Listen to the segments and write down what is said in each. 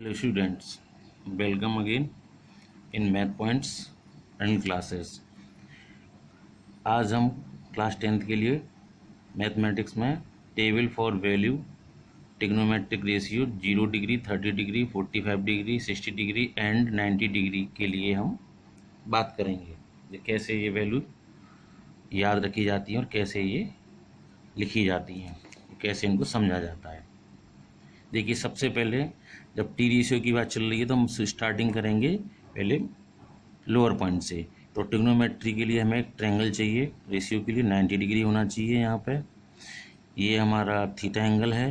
Hello students, welcome again in Math Points and classes। आज हम class 10th के लिए मैथमेटिक्स में table for value trigonometric ratio 0 degree 30 degree 45 degree 60 degree and 90 degree के लिए हम बात करेंगे। ये कैसे ये वैल्यू याद रखी जाती हैं और कैसे ये लिखी जाती हैं, कैसे इनको समझा जाता है। देखिए, सबसे पहले जब टी रेशियो की बात चल रही है तो हम स्टार्टिंग करेंगे पहले लोअर पॉइंट से। तो ट्रिग्नोमेट्री के लिए हमें एक ट्रायंगल चाहिए, रेशियो के लिए 90 डिग्री होना चाहिए। यहाँ पे ये हमारा थीटा एंगल है,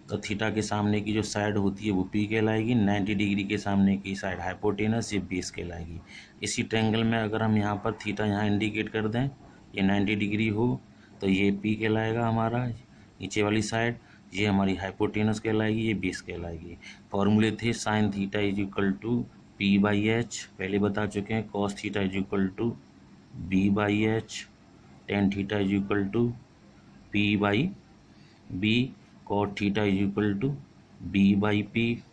तो थीटा के सामने की जो साइड होती है वो पी कहलाएगी। 90 डिग्री के सामने की साइड हाइपोटेनस, ये बेस कहलाएगी। इसी ट्रायंगल में अगर हम यहाँ पर थीटा यहाँ इंडिकेट कर दें, ये 90 डिग्री हो तो ये पी कहलाएगा हमारा नीचे वाली साइड, ये हमारी हाइपोटेनस कहलाएगी, ये बेस कहलाएगी। फॉर्मूले थे sine theta is equal to P by H, पहले बता चुके हैं। Cos theta is equal to B by H, tan theta is equal to P by B, cot theta is equal to B by P,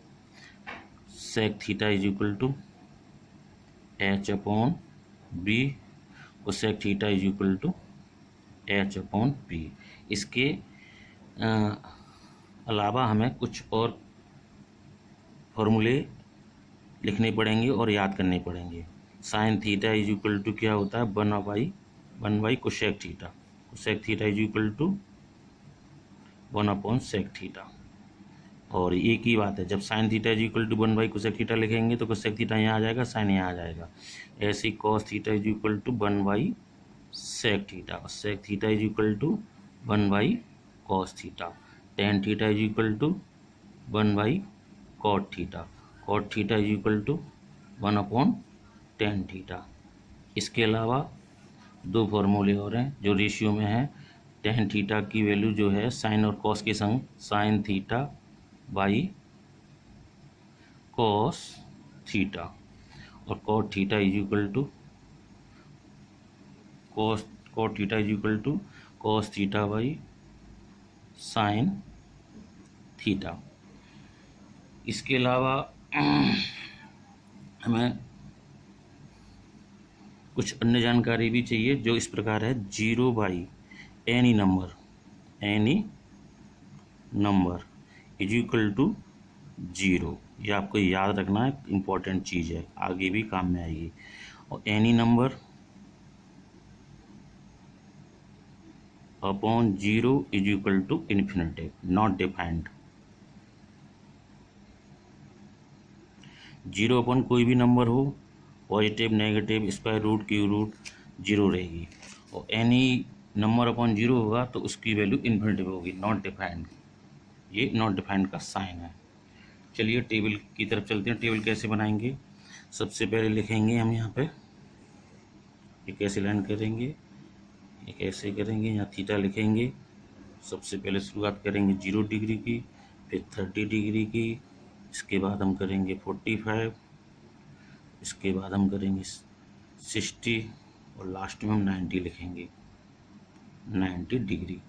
sec theta is equal to H upon B, और sec theta is equal to H upon P. इसके अलावा हमें कुछ और फॉर्मूले लिखने पड़ेंगे और याद करने पड़ेंगे। Sine theta is equal to क्या होता है, one by cosec theta. Cosec theta is equal to 1 upon sec theta. और एक ही बात है, जब sine theta is equal to 1 by cosec theta लिखेंगे तो कोसेक थीटा यहाँ आ जाएगा, साइन यहाँ आ जाएगा। ऐसे ही cos theta is equal to 1 by sec theta, और sec theta is equal to 1 by cos theta. Tan theta is equal to 1 by cot theta, cot theta is equal to 1 upon tan theta. इसके अलावा दो फॉर्मूले और हैं जो ratio में हैं। टेन थीटा की वैल्यू जो है साइन और कॉस के संग sine theta by cos theta, और cot theta is equal to cot theta is equal to cos theta by sine theta. इसके अलावा हमें कुछ अन्य जानकारी भी चाहिए जो इस प्रकार है। 0 by any number is equal to 0। ये आपको याद रखना है, इम्पोर्टेंट चीज़ है, आगे भी काम में आएगी। और any number upon 0 is equal to infinity, not defined. 0 upon कोई भी नंबर हो, positive negative square root cube root 0 रहेगी। और एनी नंबर अपॉन 0 होगा तो उसकी वैल्यू इन्फिनिटी होगी, नॉट डिफाइंड। ये नॉट डिफाइंड का साइन है। चलिए टेबल की तरफ चलते हैं। टेबल कैसे बनाएंगे, सबसे पहले लिखेंगे हम यहाँ पे, ये कैसे लाइन करेंगे, ये कैसे करेंगे, यहाँ थीटा लिखेंगे। सबसे पहले शुरुआत करेंगे 0 डिग्री की, फिर 30 डिग्री की, इसके बाद हम करेंगे 45, इसके बाद हम करेंगे 60, और लास्ट में हम 90 लिखेंगे, 90 डिग्री।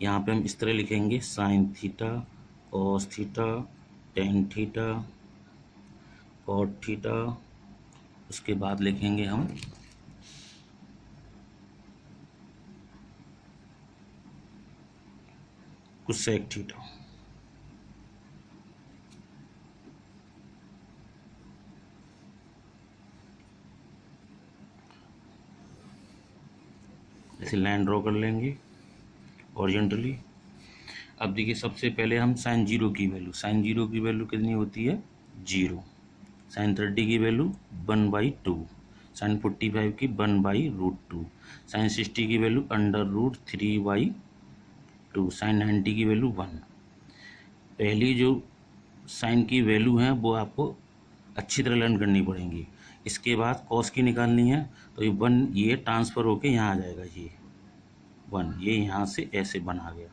यहाँ पे हम इस तरह लिखेंगे sine theta cos theta tan theta cot theta. उसके बाद लिखेंगे हम कोसेक थीटा। ऐसे लाइन ड्रॉ कर लेंगे हॉरिजॉन्टली। अब देखिए, सबसे पहले हम साइन 0 की वैल्यू कितनी होती है, 0। साइन 30 की वैल्यू 1/2, साइन 45 की 1/√2, साइन 60 की वैल्यू √3/2, साइन 90 की वैल्यू 1। पहली जो साइन की वैल्यू है वो आपको अच्छी तरह लर्न करनी पड़ेंगी। इसके बाद कॉस की निकालनी है, तो ये 1 ये ट्रांसफ़र होके यहाँ आ जाएगा, ये 1 ये यहाँ से ऐसे बना गया,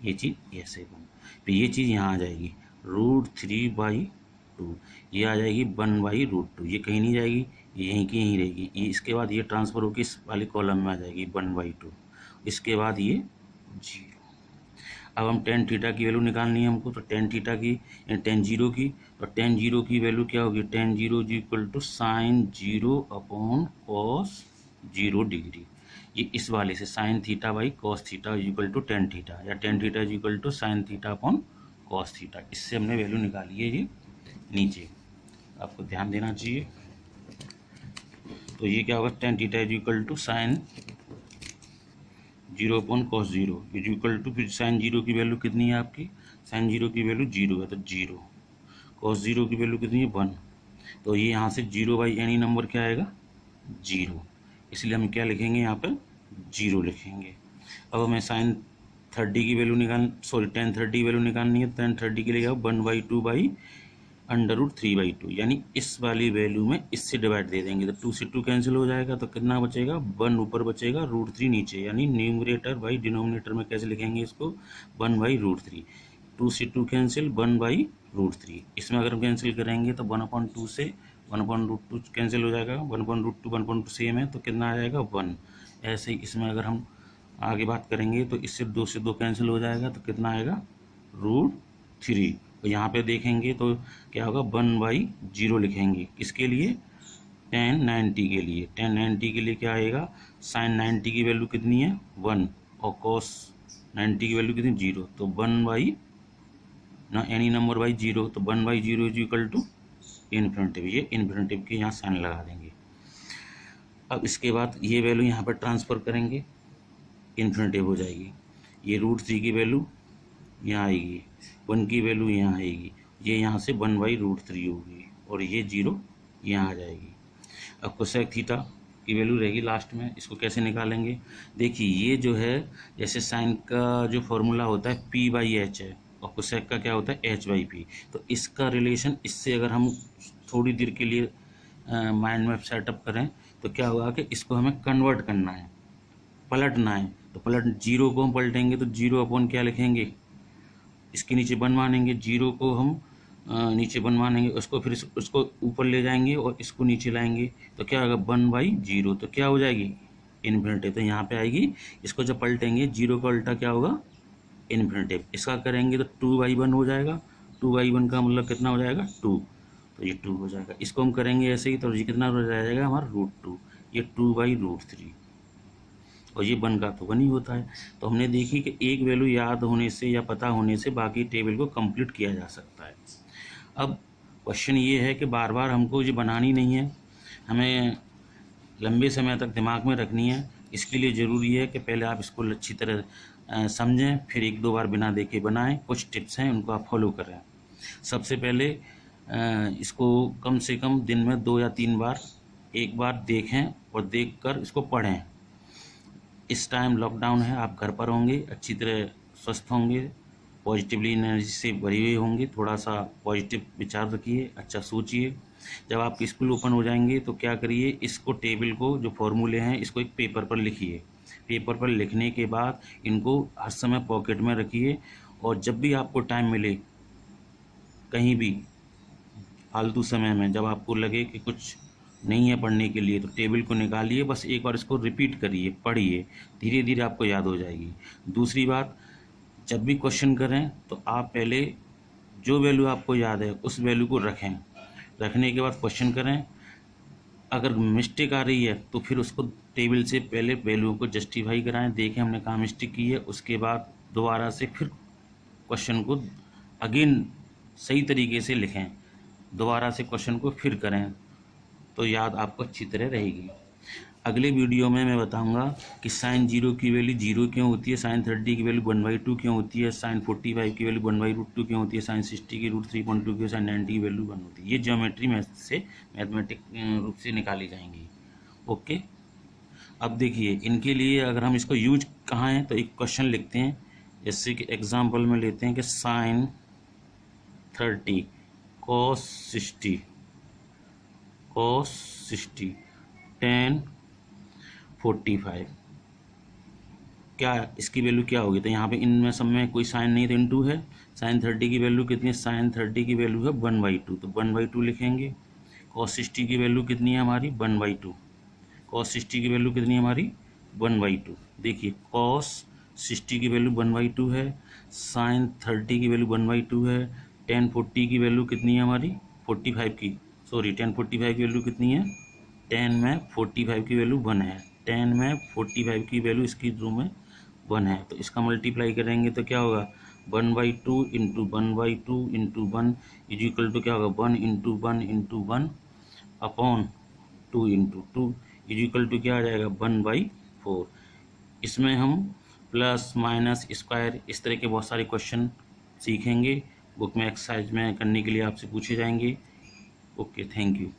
ये चीज़ ऐसे बन, फिर ये चीज़ यहाँ आ जाएगी √3/2, ये आ जाएगी 1/√2, ये कहीं नहीं जाएगी, ये यहीं की यहीं रहेगी। ये इसके बाद ये ट्रांसफ़र होकर इस वाले कॉलम में आ जाएगी 1/2, इसके बाद ये 0। अब हम टेन थीटा की वैल्यू निकालनी है हमको, तो टेन थीटा की टेन जीरो की, तो टेन जीरो की वैल्यू क्या होगी, tan zero is equal to sine zero upon cos zero degree. ये इस वाले से sine theta by cos theta is equal to tan theta, या tan theta is equal to sine theta upon cos theta, इससे हमने value निकाली है ये नीचे, आपको ध्यान देना चाहिए। तो ये क्या होगा, tan theta is equal to sine zero upon cos zero is equal to, फिर साइन जीरो की वैल्यू कितनी है आपकी, साइन जीरो की वैल्यू जीरो है तो जीरो, कॉस जीरो की वैल्यू कितनी है वन, तो ये यहाँ से जीरो बाई एनी नंबर क्या आएगा जीरो, इसलिए हम क्या लिखेंगे यहाँ पर जीरो लिखेंगे। अब हमें साइन थर्टी की वैल्यू टेन थर्टी की वैल्यू निकालनी है, टेन थर्टी के लिए क्या one by two by under root three by two, यानी इस वाली वैल्यू में इससे डिवाइड दे देंगे तो टू से टू कैंसिल हो जाएगा, तो कितना बचेगा वन ऊपर बचेगा रूट थ्री नीचे, यानी न्यूमरेटर बाई डिनोमिनेटर में कैसे लिखेंगे इसको, one by root three, two से two cancel one by root three, इसमें अगर हम कैंसिल करेंगे तो वन अपॉन टू से one upon root two cancel हो जाएगा, one upon root two one upon two same है तो कितना आ जाएगा वन। ऐसे ही इसमें अगर हम आगे बात करेंगे तो इससे दो कैंसिल हो जाएगा तो कितना आएगा रूट थ्री, तो यहाँ पे देखेंगे तो क्या होगा वन बाई जीरो लिखेंगे, किसके लिए टेन नाइन्टी के लिए, टेन नाइन्टी के लिए क्या आएगा, साइन नाइन्टी की वैल्यू कितनी है वन और कॉस नाइन्टी की वैल्यू कितनी जीरो, तो वन बाई ना एनी नंबर बाई जीरो, तो one by zero is equal to infinitive, ये इन्फिनिटिव के यहाँ साइन लगा देंगे। अब इसके बाद ये वैल्यू यहाँ पर ट्रांसफ़र करेंगे, इन्फिनिटिव हो जाएगी, ये रूट थ्री की वैल्यू यहाँ आएगी, वन की वैल्यू यहाँ आएगी, ये यहाँ से वन बाई रूट थ्री होगी और ये जीरो यहाँ आ जाएगी। अब कोसेक थीटा की वैल्यू रहेगी लास्ट में, इसको कैसे निकालेंगे, देखिए ये जो है जैसे साइन का जो फॉर्मूला होता है पी बाई एच है और कोसेक का क्या होता है एच बाई पी, तो इसका रिलेशन इससे अगर हम थोड़ी देर के लिए माइंड में सेटअप करें तो क्या होगा कि इसको हमें कन्वर्ट करना है, पलटना है, तो पलट जीरो को हम पलटेंगे तो जीरो अपॉन क्या लिखेंगे, इसके नीचे वन मानेंगे, जीरो को हम नीचे वन मानेंगे, उसको फिर उसको ऊपर ले जाएंगे और इसको नीचे लाएंगे तो क्या होगा वन बाई जीरो, तो क्या हो जाएगी इन्फिनिटिव, तो यहाँ पे आएगी, इसको जब पलटेंगे जीरो का उल्टा क्या होगा इन्फिनिटिव, इसका करेंगे तो टू बाई वन हो जाएगा, टू बाई वन का मतलब कितना हो जाएगा टू, तो ये टू हो जाएगा, इसको हम करेंगे ऐसे ही तो ये कितना हो जाएगा हमारा रूट टू, ये टू बाई रूट थ्री, और ये वन का तो वन ही होता है। तो हमने देखी कि एक वैल्यू याद होने से या पता होने से बाकी टेबल को कंप्लीट किया जा सकता है। अब क्वेश्चन ये है कि बार बार हमको ये बनानी नहीं है, हमें लंबे समय तक दिमाग में रखनी है, इसके लिए ज़रूरी है कि पहले आप इसको अच्छी तरह समझें, फिर एक दो बार बिना देखे बनाएं, कुछ टिप्स हैं उनको आप फॉलो करें। सबसे पहले इसको कम से कम दिन में 2 या 3 बार, एक बार देखें और देखकर इसको पढ़ें। इस टाइम लॉकडाउन है, आप घर पर होंगे, अच्छी तरह स्वस्थ होंगे, पॉजिटिवली एनर्जी से भरे हुए होंगे, थोड़ा सा पॉजिटिव विचार रखिए, अच्छा सोचिए। जब आपके स्कूल ओपन हो जाएंगे तो क्या करिए, इसको टेबल को जो फॉर्मूले हैं इसको एक पेपर पर लिखिए, पेपर पर लिखने के बाद इनको हर समय पॉकेट में रखिए, और जब भी आपको टाइम मिले कहीं भी फालतू समय में जब आपको लगे कि कुछ नहीं है पढ़ने के लिए तो टेबल को निकालिए, बस एक बार इसको रिपीट करिए, पढ़िए, धीरे धीरे आपको याद हो जाएगी। दूसरी बात, जब भी क्वेश्चन करें तो आप पहले जो वैल्यू आपको याद है उस वैल्यू को रखें, रखने के बाद क्वेश्चन करें। अगर मिस्टेक आ रही है तो फिर उसको टेबल से पहले वैल्यू को जस्टिफाई कराएं, देखें हमने कहाँ मिस्टेक की है, उसके बाद दोबारा से फिर क्वेश्चन को अगेन सही तरीके से लिखें, दोबारा से क्वेश्चन को फिर करें, तो याद आपको अच्छी तरह रहेगी। अगले वीडियो में मैं बताऊंगा कि साइन जीरो की वैल्यू जीरो क्यों होती है, साइन 30 की वैल्यू 1/2 क्यों होती है, साइन 45 की वैल्यू 1/√2 क्यों होती है, साइन 60 की √3.2 क्यों, साइन 90 की वैल्यू 1 होती है। ये ज्योमेट्री मैथ से मैथमेटिक रूप से निकाली जाएंगी। ओके, अब देखिए इनके लिए अगर हम इसको यूज कहाँ है तो एक क्वेश्चन लिखते हैं, जैसे कि एग्जाम्पल में लेते हैं कि साइन 30 cos 60 tan 45, क्या इसकी वैल्यू क्या होगी, तो यहाँ पे इनमें सब में कोई साइन नहीं तो इनटू है, साइन 30 की वैल्यू कितनी है, साइन 30 की वैल्यू है 1/2, तो 1/2 लिखेंगे। cos 60 की वैल्यू कितनी है हमारी 1/2, cos 60 की वैल्यू कितनी है हमारी 1/2। देखिए cos 60 की वैल्यू 1/2 है, साइन 30 की वैल्यू 1/2 है, टेन 40 की वैल्यू कितनी है हमारी 45 की, सॉरी टेन 45 की वैल्यू कितनी है, टेन में 45 की वैल्यू 1 है, टेन में 45 की वैल्यू इसकी रूम में 1 है, तो इसका मल्टीप्लाई करेंगे तो क्या होगा 1/2 into 1/2 into 1 is equal to क्या होगा 1 into 1 into 1 upon 2 into 2 is equal to क्या आ जाएगा 1/4। इसमें हम प्लस माइनस स्क्वायर इस तरह के बहुत सारे क्वेश्चन सीखेंगे, बुक में एक्सरसाइज में करने के लिए आपसे पूछे जाएंगे। Okay, thank you.